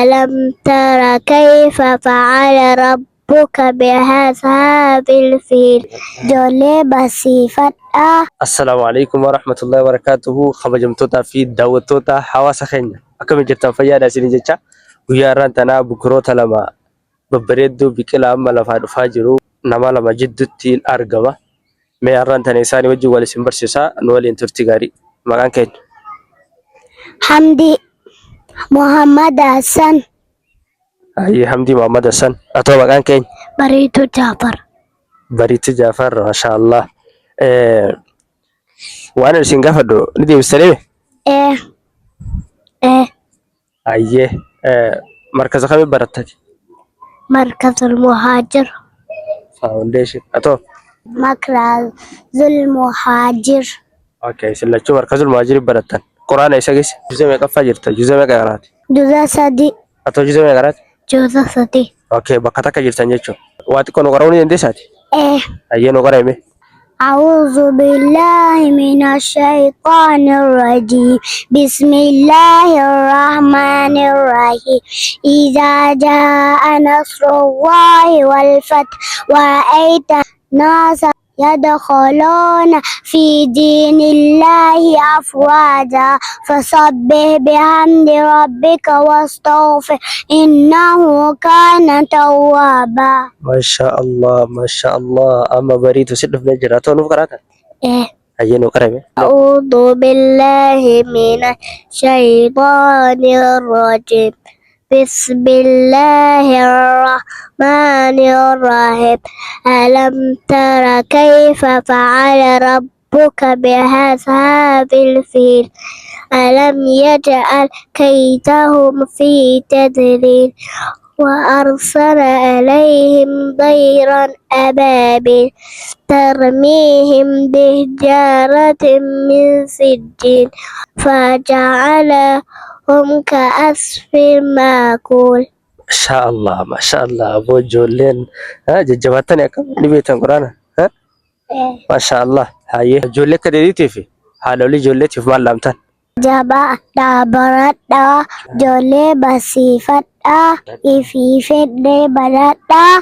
ألم تر كيف فعل ربك بأصحاب الفيل جولي بصيفة السلام عليكم ورحمة الله وبركاته. خبجمتوتا في دعوتوتا حواس خينا أكمل جرتان فيادا سينجتا وياران تنا بكروتا لما ببريدو بكلا أما لفادو فاجرو نما لما جدتي الأرقبة ما ياران تنا إنساني وجه ولا سمبرسيسا نولي انترتيغاري مكان كين حمدي محمد حسن أي حمدي محمد حسن أتو مكان كين بريتو جعفر بريت جعفر ما شاء الله. وأنا سنغافدو ندي بسلامة إيه إيه أيه. مركز خمي برتك مركز المهاجر فاونديشن أتو مركز المهاجر اوكي سلachuu markazul muhajirin baratan quraana isa geesse juzee meeqa jirta juzee meeqa qaraati جوزا سدي atoo juzee meeqa qaraati جوزا سدي okay bakka takka jirtan jechuudha waa xiqqoo nu qara'uu ni dandeessaati إيه hayyee nu qara'ime أعوذ بالله من الشيطان الرجيم بسم الله الرحمن الرحيم إذا جاء نصر الله والفتح ورأيت الناس يدخلون في دين الله أفواجا فسبح بحمد ربك واستغفر إنه كان توابا. ما شاء الله ama bariitu si dhufnee jira atoo nuuf qaraatan إيه hayyee nu qara'ime أعوذ بالله من الشيطان الرجيم بسم الله الرحمن الرحيم ألم تر كيف فعل ربك بأصحاب الفيل ألم يجعل كيدهم في تدليل وأرسل عليهم طيرا أبابيل ترميهم بحجارة من سجيل فجعلهم كعصف مأكول. ما شاء الله aboo ijoolleen jajjabaatanii akkam ni beektan quraana ما شاء الله hayyee ijoollee akka deetiif haadholii ijoolleetiif maal laamtan Jabaadhaa baradhaa ijoollee barsiifadhaa ifiifedhee baradhaa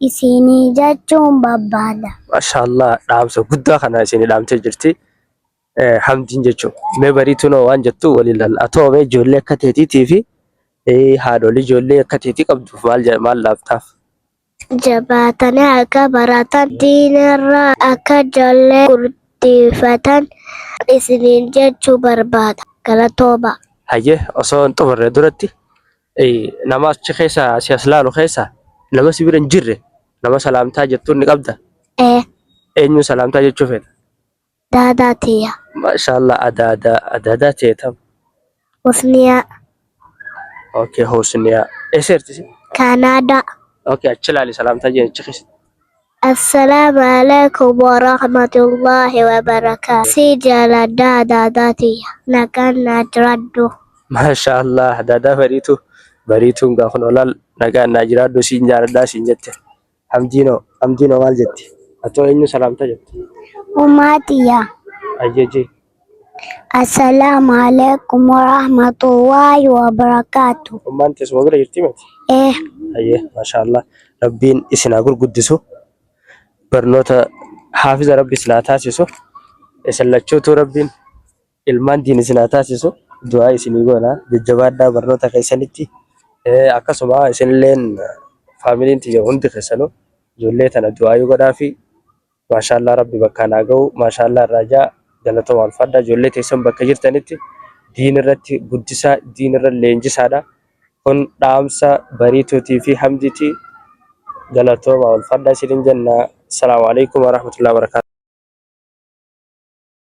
isinii jechuun barbaada. ما شاء الله dhaamsa guddaa kana isin dhaamtee jirti hamdiin jechuun mee bariitu noo waan jettu waliin lalla atoo mee ijoollee akka teetiitii fi haadholii ijoollee akka teetii qabduuf maal laaftaaf Jabaatanii akka baratan diinarraa akka ijoollee guddifatan isiniin jechuu barbaada. Galatoomaa. hayyee osoo hin xumurre duratti nama achi keessa si as laalu keessa nama si bira hin jirre nama salaamtaa jettuun ni qabda eenyu salaamtaa jechuu fedha Daadaa tiyya. maashaallah adaadaa teetam Husniyaa. okay husniyaa esertisi Kanaadaa. okay achi laali salaamtaa jeen achi keessa Assalaamu alaikum warahmatullahi wabarakaatuh. Si jaaladhaa daadaa tiyya. Nagaan na jiraadhu. maashaallah adaadaa bariituun gaafa olaal nagaan naa jiraadhu siin jaaladhaa siin jette hamdiinoo maal jetti atoo eenyu salaamtaa jette Ummaa tiyya. ayyeji Assalaamu alaikum warahmatullahi wabarakaatuh. ummaan teessuma bira jirti miti ayyee maashaallah rabbiin isin haa gurguddisu barnoota haafiza rabbi isin haa taasisu isin lachuutu rabbiin ilmaan diin isin haa taasisu du'aa isinii goona jajjabaadhaa barnoota keessanitti akkasuma isinilleen faamiliin tiyya hundi keessanuu ijoollee tana du'aa yoo godhaa fi maashaallah rabbi bakkaan haa ga'u maashaallah irraa galatoomaa ulfaadhaa ijoollee teessan bakka jirtanitti diin irratti guddisaa diin irra leenjisaadha kun dhaamsa bariituutii fi hamdiitii galatoomaa ulfaadhaa isiniin jenna. Assalamu alaikum warahmatullahi wabarakatuh.